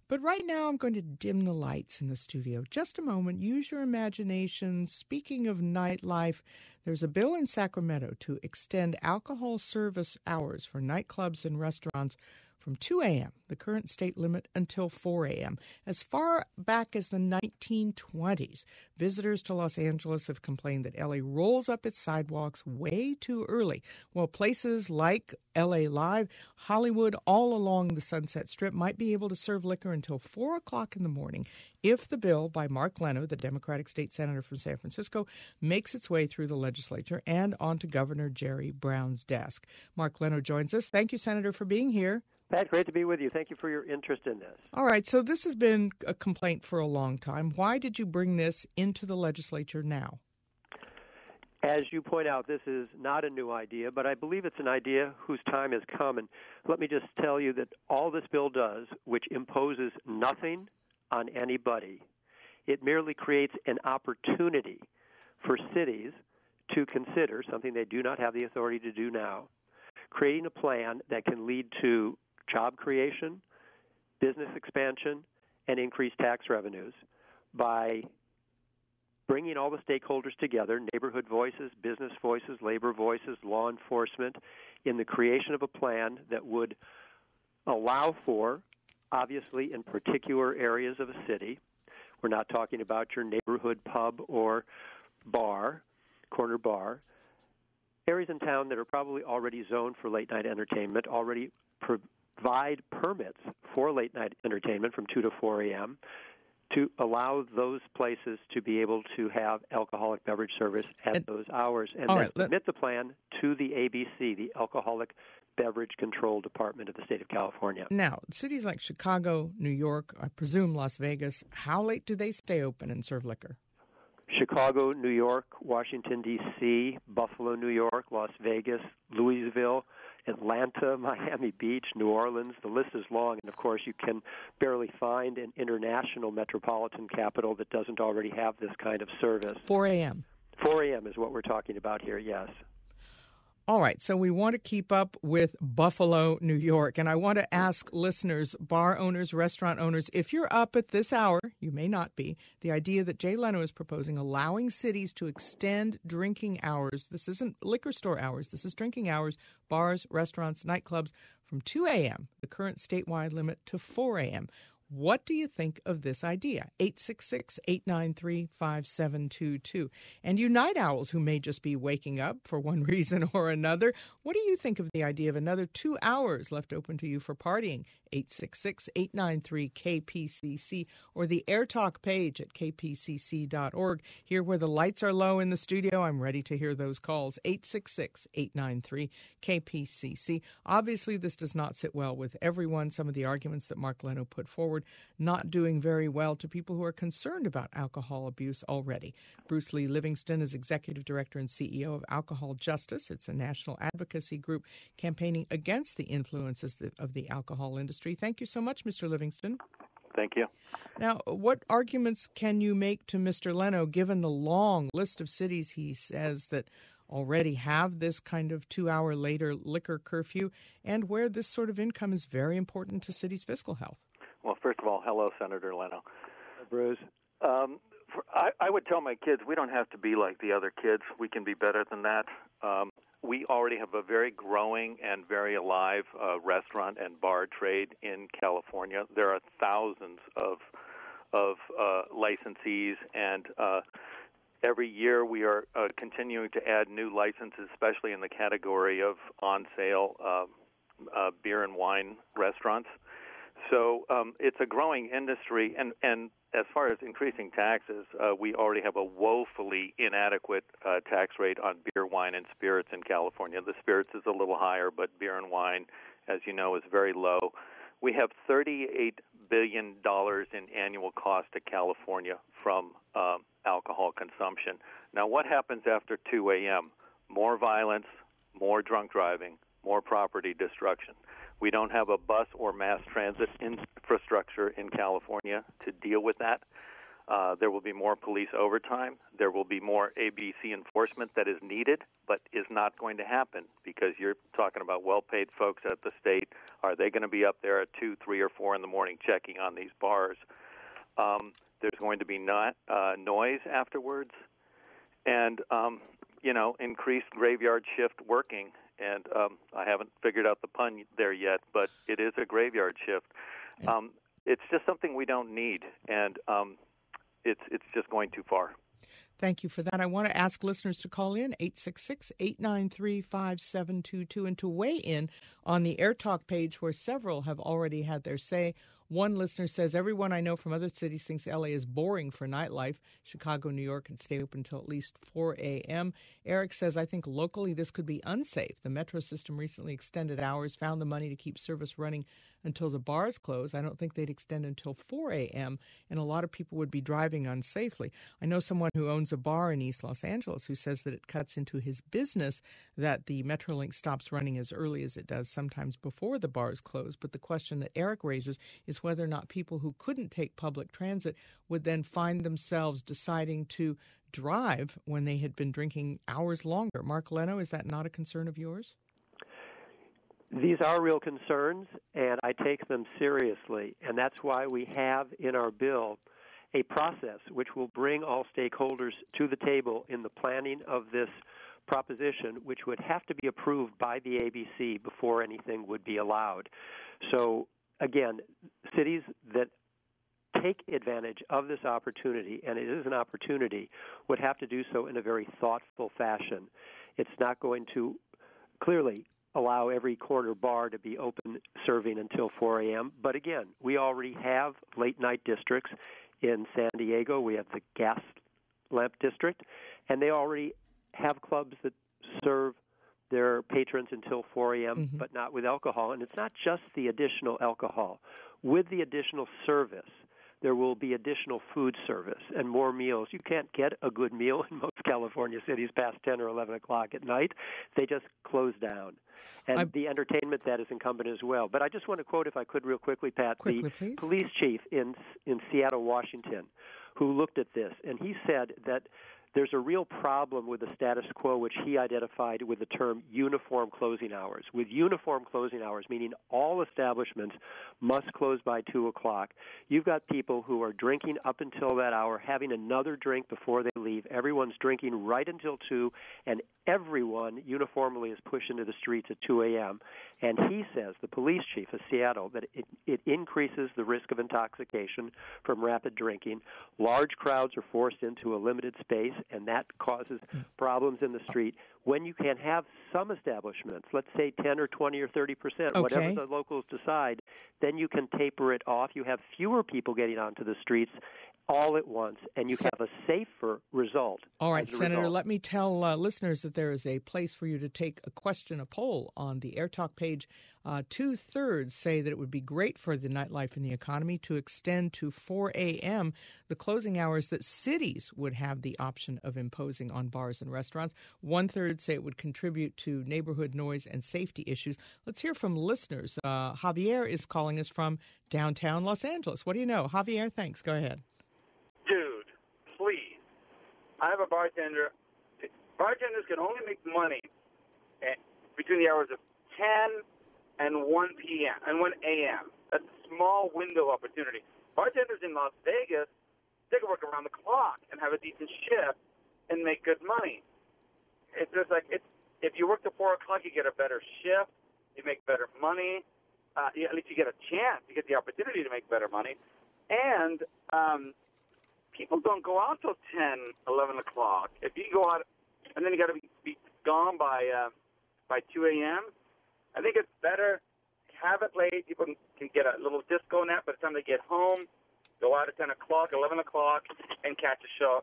But right now, I'm going to dim the lights in the studio. Just a moment. Use your imagination. Speaking of nightlife, there's a bill in Sacramento to extend alcohol service hours for nightclubs and restaurants from 2 a.m., the current state limit, until 4 a.m. As far back as the 1920s, visitors to Los Angeles have complained that L.A. rolls up its sidewalks way too early, while places like L.A. Live, Hollywood, all along the Sunset Strip might be able to serve liquor until 4 o'clock in the morning if the bill by Mark Leno, the Democratic state senator from San Francisco, makes its way through the legislature and onto Governor Jerry Brown's desk. Mark Leno joins us. Thank you, Senator, for being here. Pat, great to be with you. Thank you for your interest in this. All right, so this has been a complaint for a long time. Why did you bring this into the legislature now? As you point out, this is not a new idea, but I believe it's an idea whose time has come. And let me just tell you that all this bill does, which imposes nothing on anybody, it merely creates an opportunity for cities to consider something they do not have the authority to do now, creating a plan that can lead to job creation, business expansion, and increased tax revenues by bringing all the stakeholders together, neighborhood voices, business voices, labor voices, law enforcement, in the creation of a plan that would allow for, obviously in particular areas of a city, we're not talking about your neighborhood pub or bar, corner bar, areas in town that are probably already zoned for late-night entertainment, already provide permits for late-night entertainment from 2 to 4 a.m., to allow those places to be able to have alcoholic beverage service at those hours, and then submit the plan to the ABC, the Alcoholic Beverage Control Department of the state of California. Now, cities like Chicago, New York, I presume Las Vegas, how late do they stay open and serve liquor? Chicago, New York, Washington, D.C., Buffalo, New York, Las Vegas, Louisville, Atlanta, Miami Beach, New Orleans. The list is long, and of course you can barely find an international metropolitan capital that doesn't already have this kind of service. 4 a.m. 4 a.m. is what we're talking about here, yes. All right, so we want to keep up with Buffalo, New York, and I want to ask listeners, bar owners, restaurant owners, if you're up at this hour, you may not be, the idea that Jay Leno is proposing allowing cities to extend drinking hours. This isn't liquor store hours. This is drinking hours, bars, restaurants, nightclubs, from 2 a.m., the current statewide limit, to 4 a.m. What do you think of this idea? 866-893-5722. And you night owls who may just be waking up for one reason or another, what do you think of the idea of another 2 hours left open to you for partying? 866-893-KPCC or the AirTalk page at kpcc.org. Here where the lights are low in the studio, I'm ready to hear those calls. 866-893-KPCC. Obviously, this does not sit well with everyone. Some of the arguments that Mark Leno put forward not doing very well to people who are concerned about alcohol abuse already. Bruce Lee Livingston is Executive Director and CEO of Alcohol Justice. It's a national advocacy group campaigning against the influences of the alcohol industry. Thank you so much, Mr. Livingston. Thank you. Now, what arguments can you make to Mr. Leno, given the long list of cities he says that already have this kind of 2-hour later liquor curfew, and where this sort of income is very important to cities' fiscal health? Well, first of all, hello, Senator Leno. Bruce. I would tell my kids we don't have to be like the other kids. We can be better than that. We already have a very growing and very alive restaurant and bar trade in California. There are thousands of licensees, and every year we are continuing to add new licenses, especially in the category of on-sale beer and wine restaurants. So it's a growing industry, and as far as increasing taxes, we already have a woefully inadequate tax rate on beer, wine, and spirits in California. The spirits is a little higher, but beer and wine, as you know, is very low. We have $38 billion in annual cost to California from alcohol consumption. Now, what happens after 2 a.m.? More violence, more drunk driving, more property destruction. We don't have a bus or mass transit infrastructure in California to deal with that. There will be more police overtime. There will be more ABC enforcement that is needed, but is not going to happen because you're talking about well-paid folks at the state. Are they going to be up there at 2, 3, or 4 in the morning checking on these bars? There's going to be noise afterwards, and increased graveyard shift working. And I haven't figured out the pun there yet, but it is a graveyard shift. It's just something we don't need, and it's just going too far. Thank you for that. I want to ask listeners to call in, 866-893-5722, and to weigh in on the Air Talk page where several have already had their say. One listener says, everyone I know from other cities thinks L.A. is boring for nightlife. Chicago, New York can stay open until at least 4 a.m. Eric says, I think locally this could be unsafe. The metro system recently extended hours, found the money to keep service running until the bars close. I don't think they'd extend until 4 a.m., and a lot of people would be driving unsafely. I know someone who owns a bar in East Los Angeles who says that it cuts into his business that the Metrolink stops running as early as it does, sometimes before the bars close. But the question that Eric raises is whether or not people who couldn't take public transit would then find themselves deciding to drive when they had been drinking hours longer. Mark Leno, is that not a concern of yours? These are real concerns, and I take them seriously, and that's why we have in our bill a process which will bring all stakeholders to the table in the planning of this proposition, which would have to be approved by the ABC before anything would be allowed. So, again, cities that take advantage of this opportunity, and it is an opportunity, would have to do so in a very thoughtful fashion. It's not going to clearly allow every corner bar to be open serving until 4 a.m. But again, we already have late-night districts in San Diego. We have the gas lamp district, and they already have clubs that serve their patrons until 4 a.m., but not with alcohol. And it's not just the additional alcohol. With the additional service, there will be additional food service and more meals. You can't get a good meal in most California cities past 10 or 11 o'clock at night. They just close down. And the entertainment that is incumbent as well. But I just want to quote, if I could, real quickly, Pat, the police chief in Seattle, Washington, who looked at this, and he said that there's a real problem with the status quo, which he identified with the term uniform closing hours. With uniform closing hours, meaning all establishments must close by 2 o'clock, you've got people who are drinking up until that hour, having another drink before they leave. Everyone's drinking right until 2, and everyone uniformly is pushed into the streets at 2 a.m. And he says, the police chief of Seattle, that it increases the risk of intoxication from rapid drinking. Large crowds are forced into a limited space, and that causes problems in the street. When you can have some establishments, let's say 10 or 20 or 30%, whatever the locals decide, then you can taper it off. You have fewer people getting onto the streets all at once, and you have a safer result. All right, Senator, let me tell listeners that there is a place for you to take a poll on the Air Talk page. 2/3 say that it would be great for the nightlife and the economy to extend to 4 a.m. the closing hours that cities would have the option of imposing on bars and restaurants. 1/3 say it would contribute to neighborhood noise and safety issues. Let's hear from listeners. Javier is calling us from downtown Los Angeles. What do you know? Javier, thanks. Go ahead. Dude, please. I have a bartender. Bartenders can only make money between the hours of 10 and 1 p.m. and 1 a.m. That's a small window opportunity. Bartenders in Las Vegas, they can work around the clock and have a decent shift and make good money. It's just like if you work till 4 o'clock, you get a better shift, you make better money. At least you get a chance, you get the opportunity to make better money. And people don't go out till 10, 11 o'clock. If you go out, and then you got to be gone by 2 a.m., I think it's better to have it late. People can get a little disco nap by the time they get home, go out at 10 o'clock, 11 o'clock, and catch a show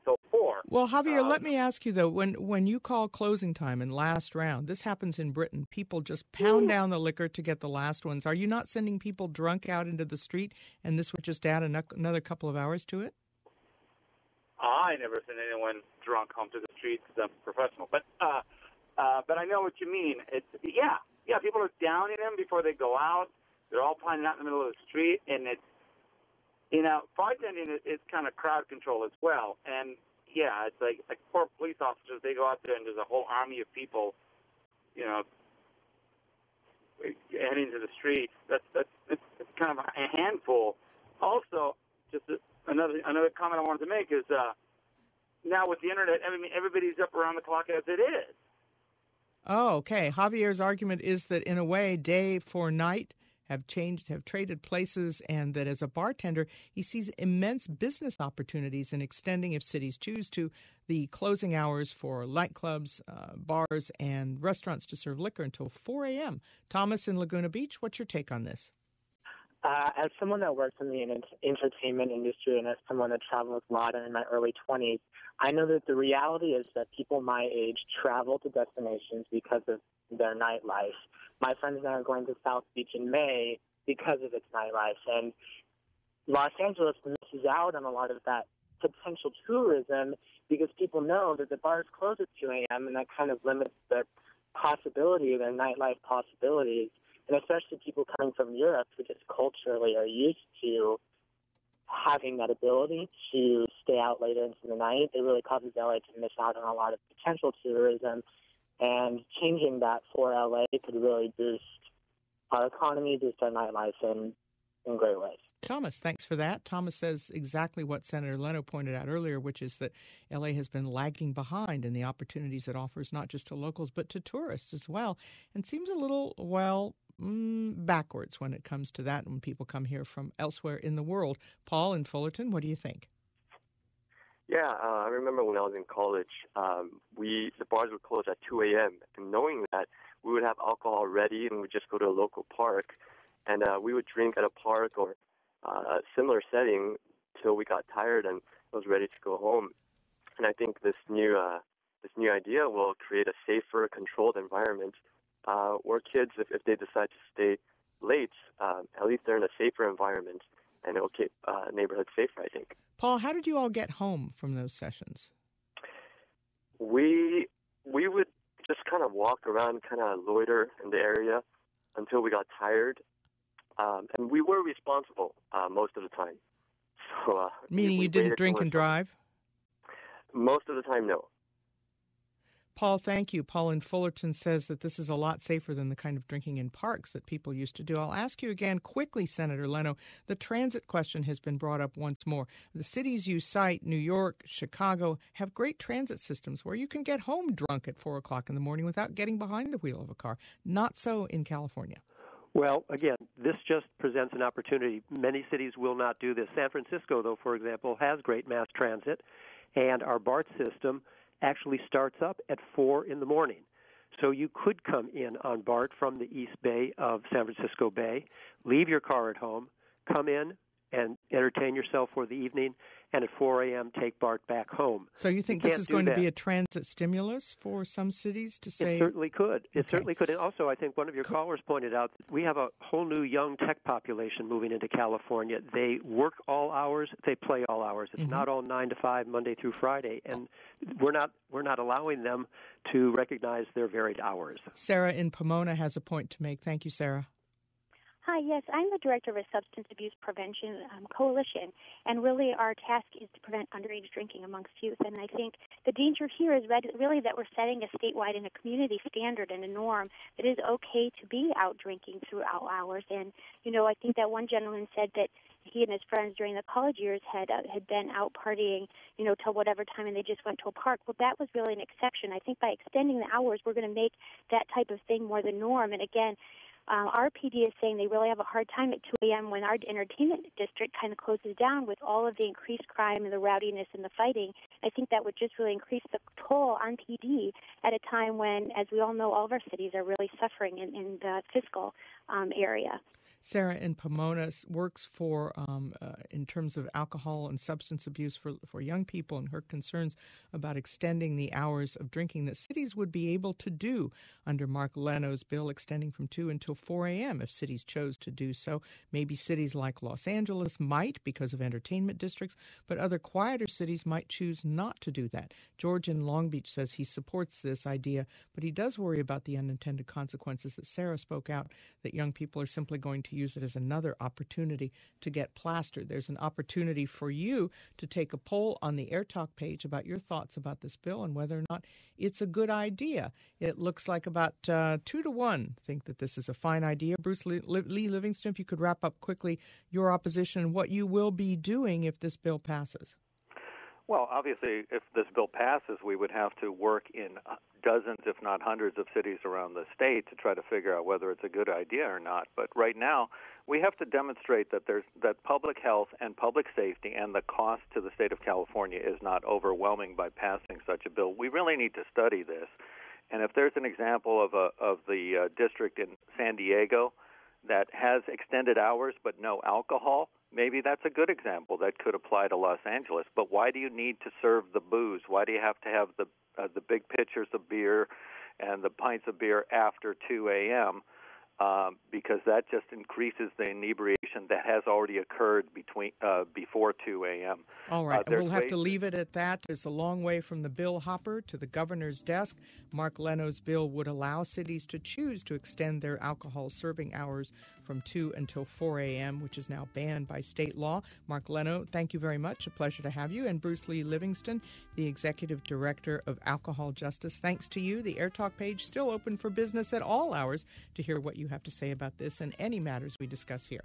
till 4. Well, Javier, let me ask you, though, when you call closing time and last round, this happens in Britain, people just pound down the liquor to get the last ones. Are you not sending people drunk out into the street, and this would just add another couple of hours to it? I never send anyone drunk home to the streets. I'm professional, but I know what you mean. It's people are downing them before they go out. They're all piling out in the middle of the street, and Bartending is kind of crowd control as well. And, yeah, it's like poor police officers, they go out there and there's a whole army of people, heading to the streets. That's kind of a handful. Also, just another comment I wanted to make is now with the Internet, everybody's up around the clock as it is. Oh, okay. Javier's argument is that in a way, day for night have traded places, and that as a bartender, he sees immense business opportunities in extending, if cities choose to, the closing hours for nightclubs, bars, and restaurants to serve liquor until 4 a.m. Thomas in Laguna Beach, what's your take on this? As someone that works in the entertainment industry and as someone that travels a lot and in my early 20s, I know that the reality is that people my age travel to destinations because of their nightlife. My friends and I are going to South Beach in May because of its nightlife. And Los Angeles misses out on a lot of that potential tourism because people know that the bars close at 2 a.m. and that kind of limits their possibility, their nightlife possibilities. And especially people coming from Europe who just culturally are used to having that ability to stay out later into the night. It really causes LA to miss out on a lot of potential tourism. And changing that for LA could really boost our economy, boost our nightlife in great ways. Thomas, thanks for that. Thomas says exactly what Senator Leno pointed out earlier, which is that LA has been lagging behind in the opportunities it offers not just to locals but to tourists as well, and seems a little, backwards when it comes to that when people come here from elsewhere in the world. Paul in Fullerton, what do you think? Yeah, I remember when I was in college, the bars would close at 2 a.m. And knowing that, we would have alcohol ready and we'd just go to a local park. And we would drink at a park or a similar setting till we got tired and was ready to go home. And I think this new idea will create a safer, controlled environment where kids, if they decide to stay late, at least they're in a safer environment, and it will keep neighborhoods safer, I think. Paul, how did you all get home from those sessions? We would just kind of walk around, kind of loiter in the area until we got tired. And we were responsible most of the time. So, meaning you didn't drink and drive? Most of the time, no. Paul, thank you. Paul in Fullerton says that this is a lot safer than the kind of drinking in parks that people used to do. I'll ask you again quickly, Senator Leno. The transit question has been brought up once more. The cities you cite, New York, Chicago, have great transit systems where you can get home drunk at 4 o'clock in the morning without getting behind the wheel of a car. Not so in California. Well, again, this just presents an opportunity. Many cities will not do this. San Francisco, though, for example, has great mass transit, and our BART system actually starts up at 4 in the morning. So you could come in on BART from the East Bay of San Francisco Bay, leave your car at home, come in and entertain yourself for the evening, and at 4 a.m. take BART back home. So you think this is going to be a transit stimulus for some cities to say? It certainly could. It certainly could. And also, I think one of your callers pointed out that we have a whole new young tech population moving into California. They work all hours. They play all hours. It's not all 9 to 5, Monday through Friday. And we're not allowing them to recognize their varied hours. Sarah in Pomona has a point to make. Thank you, Sarah. Hi, yes, I'm the director of a substance abuse prevention coalition, and really our task is to prevent underage drinking amongst youth. And I think the danger here is really that we're setting a statewide and a community standard and a norm that is okay to be out drinking throughout hours. And, I think that one gentleman said that he and his friends during the college years had been out partying, till whatever time, and they just went to a park. Well, that was really an exception. I think by extending the hours, we're going to make that type of thing more the norm. And again, our PD is saying they really have a hard time at 2 a.m. when our entertainment district kind of closes down with all of the increased crime and the rowdiness and the fighting. I think that would just really increase the toll on PD at a time when, as we all know, all of our cities are really suffering in the fiscal area. Sarah in Pomona works for, in terms of alcohol and substance abuse for young people, and her concerns about extending the hours of drinking that cities would be able to do under Mark Leno's bill, extending from 2 until 4 a.m. if cities chose to do so. Maybe cities like Los Angeles might because of entertainment districts, but other quieter cities might choose not to do that. George in Long Beach says he supports this idea, but he does worry about the unintended consequences that Sarah spoke out, that young people are simply going to to use it as another opportunity to get plastered. There's an opportunity for you to take a poll on the Air Talk page about your thoughts about this bill and whether or not it's a good idea. It looks like about 2-1 think that this is a fine idea. Bruce Lee Livingston, if you could wrap up quickly your opposition and what you will be doing if this bill passes. Well, obviously, if this bill passes, we would have to work in dozens, if not hundreds, of cities around the state to try to figure out whether it's a good idea or not. But right now, we have to demonstrate that public health and public safety and the cost to the state of California is not overwhelming by passing such a bill. We really need to study this. And if there's an example of the district in San Diego that has extended hours but no alcohol, maybe that's a good example that could apply to Los Angeles. But why do you need to serve the booze? Why do you have to have the big pitchers of beer and the pints of beer after 2 a.m.? Because that just increases the inebriation that has already occurred before 2 a.m. All right, we'll have to leave it at that. There's a long way from the bill hopper to the governor's desk. Mark Leno's bill would allow cities to choose to extend their alcohol serving hours from 2 until 4 a.m., which is now banned by state law. Mark Leno, thank you very much. A pleasure to have you. And Bruce Lee Livingston, the Executive Director of Alcohol Justice, thanks to you. The Air Talk page still open for business at all hours to hear what you have to say about this and any matters we discuss here.